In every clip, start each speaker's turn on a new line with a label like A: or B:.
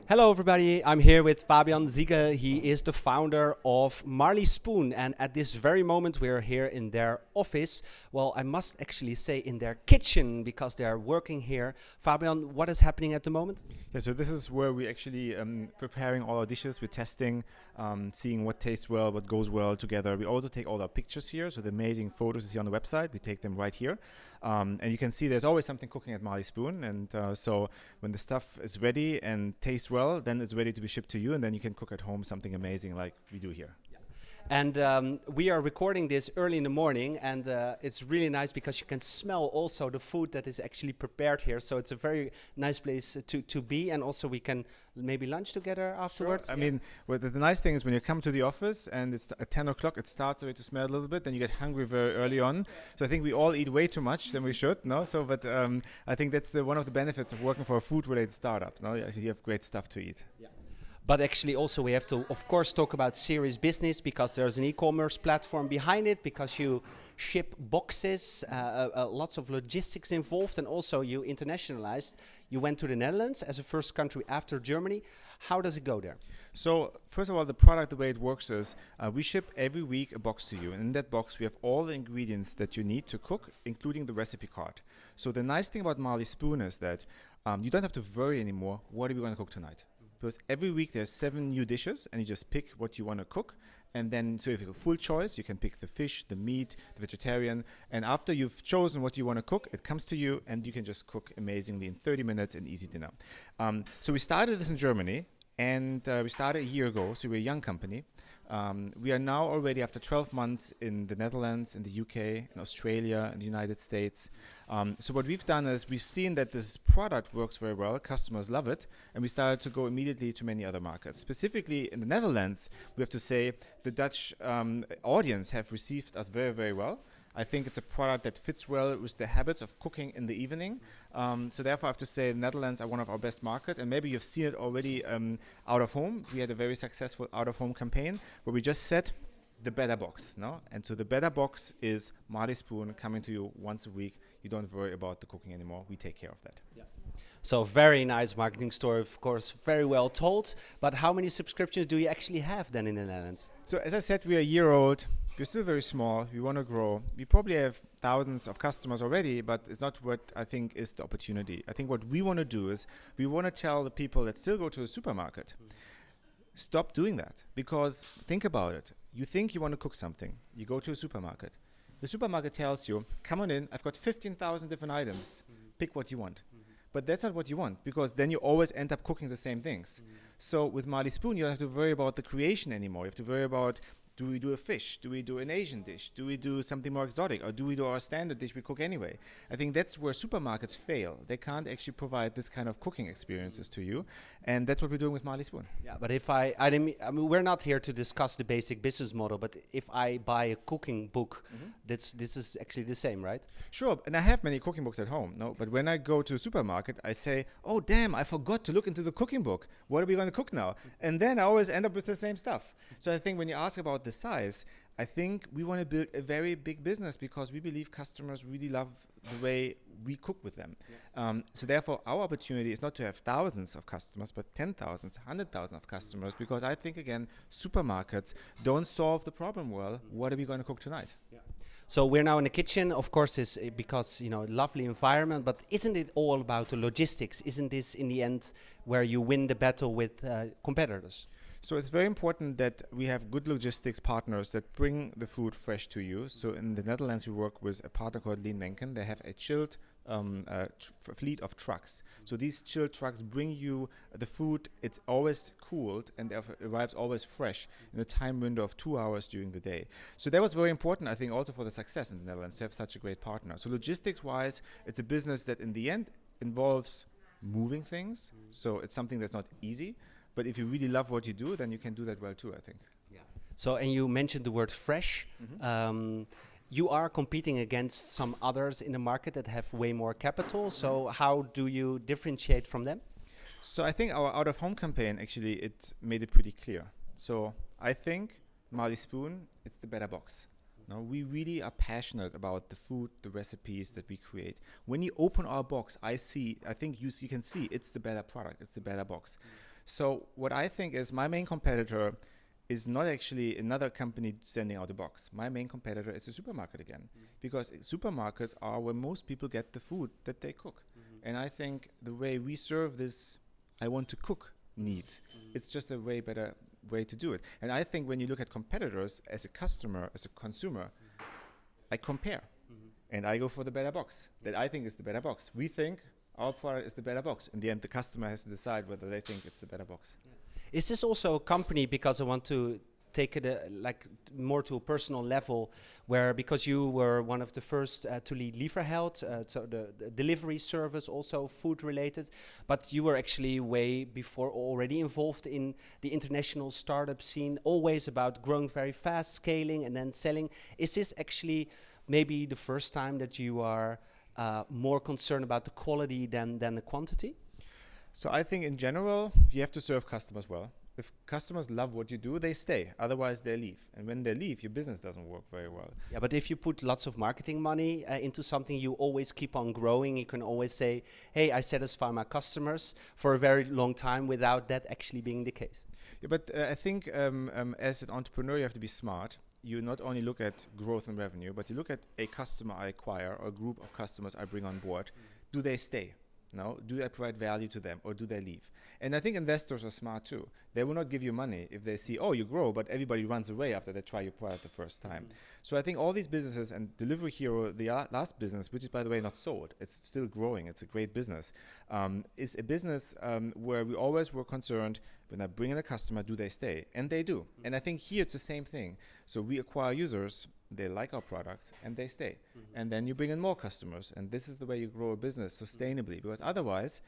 A: Hello everybody, I'm here with Fabian Siegel. He is the founder of Marley Spoon, and at this very moment we're here in their office. Well, I must actually say in their kitchen because they're working here. Fabian, what is happening at the moment?
B: Yeah, so this is where we actually preparing all our dishes. We're testing, seeing what tastes well, what goes well together. We also take all our pictures here, so the amazing photos you see on the website, we take them right here. And you can see there's always something cooking at Marley Spoon, and so when the stuff is ready and tastes well, then it's ready to be shipped to you, and then you can cook at home something amazing like we do here.
A: And we are recording this early in the morning, and it's really nice because you can smell also the food that is actually prepared here. So it's a very nice place to be, and also we can maybe lunch together afterwards.
B: Sure. I mean, the nice thing is when you come to the office and it's at 10 o'clock, it starts already to smell a little bit, then you get hungry very early on. So I think we all eat way too much than we should, no? So, but I think that's one of the benefits of working for a food-related startup, no? You have great stuff to eat.
A: Yeah. But actually also we have to, of course, talk about serious business because there's an e-commerce platform behind it, because you ship boxes, lots of logistics involved, and also you internationalized. You went to the Netherlands as a first country after Germany. How does it go there?
B: So first of all, the product, the way it works is we ship every week a box to you. And in that box, we have all the ingredients that you need to cook, including the recipe card. So the nice thing about Marley Spoon is that you don't have to worry anymore, what are we going to cook tonight? Because every week there's 7 new dishes and you just pick what you want to cook. And then, so if you have a full choice, you can pick the fish, the meat, the vegetarian. And after you've chosen what you want to cook, it comes to you and you can just cook amazingly in 30 minutes an easy dinner. So we started this in Germany, and we started a year ago, so we're a young company. We are now already after 12 months in the Netherlands, in the UK, in Australia, in the United States. So what we've done is we've seen that this product works very well, customers love it, and we started to go immediately to many other markets. Specifically in the Netherlands, we have to say the Dutch audience have received us very, very well. I think it's a product that fits well with the habits of cooking in the evening. So therefore I have to say the Netherlands are one of our best markets, and maybe you've seen it already out of home. We had a very successful out of home campaign where we just said the better box, no? And so the better box is Marley Spoon coming to you once a week. You don't worry about the cooking anymore. We take care of that.
A: Yeah. So very nice marketing story, of course, very well told. But how many subscriptions do you actually have then in the Netherlands?
B: So as I said, we're a year old. We're still very small. We want to grow. We probably have thousands of customers already, but it's not what I think is the opportunity. I think what we want to do is we want to tell the people that still go to a supermarket, stop doing that. Because think about it. You think you want to cook something. You go to a supermarket. The supermarket tells you, come on in, I've got 15,000 different items. Pick what you want. But that's not what you want, because then you always end up cooking the same things. So with Marley Spoon, you don't have to worry about the creation anymore. You have to worry about, do we do a fish? Do we do an Asian dish? Do we do something more exotic? Or do we do our standard dish we cook anyway? I think that's where supermarkets fail. They can't actually provide this kind of cooking experiences to you. And that's what we're doing with Marley Spoon.
A: Yeah, but if I mean, we're not here to discuss the basic business model, but if I buy a cooking book, this is actually the same, right?
B: Sure, and I have many cooking books at home, no? But when I go to a supermarket, I say, oh damn, I forgot to look into the cooking book. What are we going to cook now? And then I always end up with the same stuff. So I think when you ask about the size, I think we want to build a very big business because we believe customers really love the way we cook with them. Yeah. So therefore, our opportunity is not to have thousands of customers, but 10,000, 100,000 of customers, because I think, again, supermarkets don't solve the problem well. What are we going to cook tonight?
A: Yeah. So we're now in the kitchen, of course, is because, you know, lovely environment, but isn't it all about the logistics? Isn't this in the end where you win the battle with competitors?
B: So it's very important that we have good logistics partners that bring the food fresh to you. So in the Netherlands, we work with a partner called Lean Menken. They have a chilled fleet of trucks. So these chilled trucks bring you the food. It's always cooled and it arrives always fresh in a time window of 2 hours during the day. So that was very important, I think, also for the success in the Netherlands to have such a great partner. So logistics-wise, it's a business that in the end involves moving things. So it's something that's not easy. But if you really love what you do, then you can do that well too, I think.
A: Yeah. So, and you mentioned the word fresh. You are competing against some others in the market that have way more capital. So how do you differentiate from them?
B: So I think our out-of-home campaign, actually, it made it pretty clear. So I think Marley Spoon, it's the better box. No, we really are passionate about the food, the recipes that we create. When you open our box, I think you can see it's the better product, it's the better box. So what I think is my main competitor is not actually another company sending out a box. My main competitor is the supermarket again, because supermarkets are where most people get the food that they cook. And I think the way we serve this I want to cook needs, it's just a way better way to do it. And I think when you look at competitors as a customer, as a consumer, I compare and I go for the better box that I think is the better box. We think our product is the better box. In the end, the customer has to decide whether they think it's the better box.
A: Is this also a company, because I want to take it like more to a personal level, where because you were one of the first to lead Lieferheld, so the delivery service, also food related, but you were actually way before already involved in the international startup scene, always about growing very fast, scaling and then selling. Is this actually maybe the first time that you are more concerned about the quality than the quantity?
B: So I think in general, you have to serve customers well. If customers love what you do, they stay. Otherwise, they leave. And when they leave, your business doesn't work very well.
A: Yeah, but if you put lots of marketing money into something, you always keep on growing. You can always say, hey, I satisfy my customers for a very long time without that actually being the case.
B: Yeah, but I think as an entrepreneur, you have to be smart. You not only look at growth and revenue, but you look at a customer I acquire or a group of customers I bring on board. Do they stay? No, do I provide value to them or do they leave? And I think investors are smart too. They will not give you money if they see, oh, you grow, but everybody runs away after they try your product the first time. So I think all these businesses, and Delivery Hero, the last business, which is by the way not sold, it's still growing, it's a great business, is a business where we always were concerned, when I bring in a customer, do they stay? And they do. And I think here it's the same thing. So we acquire users, they like our product and they stay. And then you bring in more customers, and this is the way you grow a business sustainably, because otherwise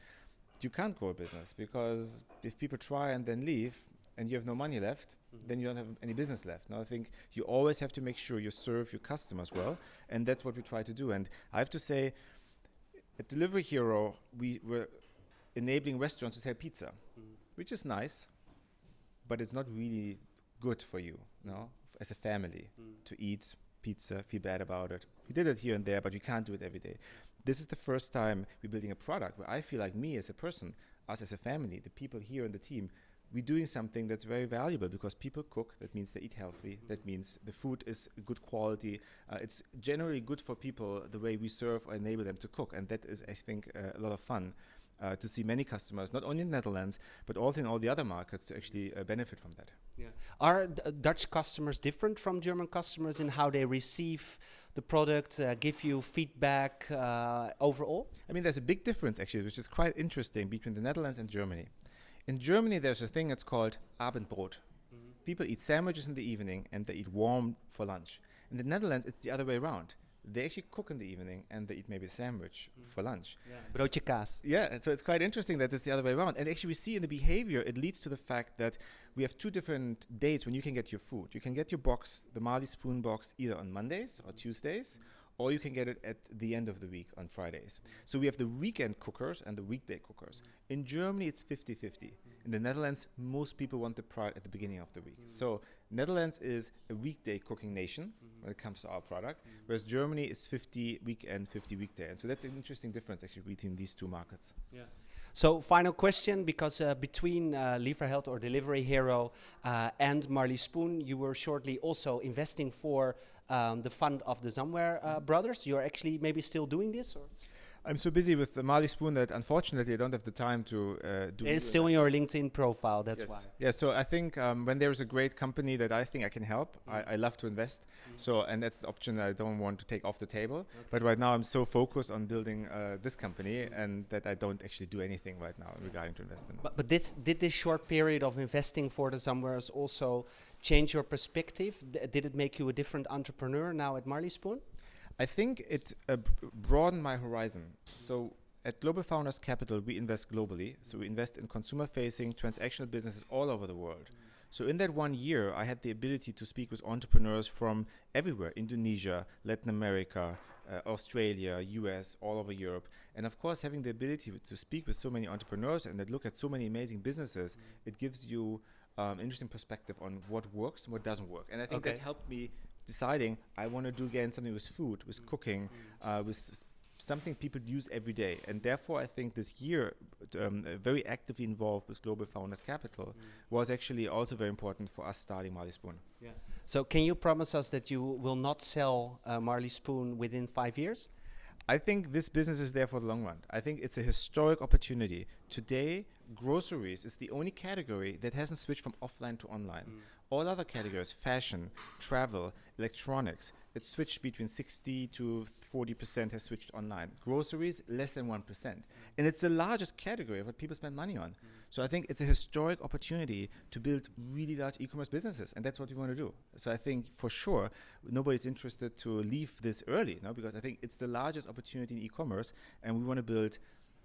B: you can't grow a business, because if people try and then leave and you have no money left, then you don't have any business left. Now I think you always have to make sure you serve your customers well, and that's what we try to do. And I have to say, at Delivery Hero, we were enabling restaurants to sell pizza, which is nice, but it's not really good for you, no, as a family, to eat pizza, feel bad about it. We did it here and there, but we can't do it every day. This is the first time we're building a product where I feel like me as a person, us as a family, the people here in the team, we're doing something that's very valuable, because people cook. That means they eat healthy. That means the food is good quality. It's generally good for people the way we serve or enable them to cook. And that is, I think, a lot of fun to see many customers, not only in the Netherlands, but also in all the other markets, to actually benefit from that.
A: Yeah. Are Dutch customers different from German customers in how they receive the product, give you feedback overall?
B: I mean, there's a big difference, actually, which is quite interesting between the Netherlands and Germany. In Germany, there's a thing that's called Abendbrot. People eat sandwiches in the evening and they eat warm for lunch. In the Netherlands, it's the other way around. They actually cook in the evening and they eat maybe a sandwich for lunch.
A: Broodje kaas.
B: Yeah, and so it's quite interesting that it's the other way around. And actually we see in the behavior, it leads to the fact that we have two different dates when you can get your food. You can get your box, the Marley Spoon box, either on Mondays or Tuesdays, or you can get it at the end of the week on Fridays. So we have the weekend cookers and the weekday cookers. In Germany, it's 50-50. In the Netherlands, most people want the product at the beginning of the week. So Netherlands is a weekday cooking nation when it comes to our product, whereas Germany is 50 weekend, 50 weekday. And so that's an interesting difference actually between these two markets.
A: Yeah. So final question, because between Lieferheld or Delivery Hero and Marley Spoon, you were shortly also investing for the fund of the Zamware brothers. You're actually maybe still doing this? Or?
B: I'm so busy with the Marley Spoon that unfortunately I don't have the time to do it.
A: It's still in your LinkedIn profile, that's
B: yes.
A: why.
B: Yeah, so I think when there's a great company that I think I can help, I love to invest. So, and that's the option I don't want to take off the table. Okay. But right now I'm so focused on building this company and that I don't actually do anything right now regarding to investment.
A: But did this short period of investing for the Zamwares also change your perspective? Did it make you a different entrepreneur now at Marley Spoon?
B: I think it broadened my horizon. So at Global Founders Capital, we invest globally. So we invest in consumer-facing transactional businesses all over the world. So in that 1 year, I had the ability to speak with entrepreneurs from everywhere: Indonesia, Latin America, Australia, US, all over Europe. And of course, having the ability to speak with so many entrepreneurs and that look at so many amazing businesses, it gives you interesting perspective on what works and what doesn't work. And I think that helped me deciding I want to do again something with food, with cooking, with something people use every day. And therefore, I think this year, very actively involved with Global Founders Capital was actually also very important for us starting Marley Spoon.
A: Yeah. So can you promise us that you will not sell Marley Spoon within 5 years?
B: I think this business is there for the long run. I think it's a historic opportunity. Today, groceries is the only category that hasn't switched from offline to online. All other categories, fashion, travel, electronics, it switched between 60 to 40% has switched online. Groceries, less than 1%. And it's the largest category of what people spend money on. So I think it's a historic opportunity to build really large e-commerce businesses, and that's what we want to do. So I think for sure nobody's interested to leave this early, no? Because I think it's the largest opportunity in e-commerce, and we want to build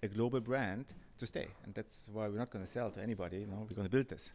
B: a global brand to stay. And that's why we're not going to sell to anybody, no? We're going to build this.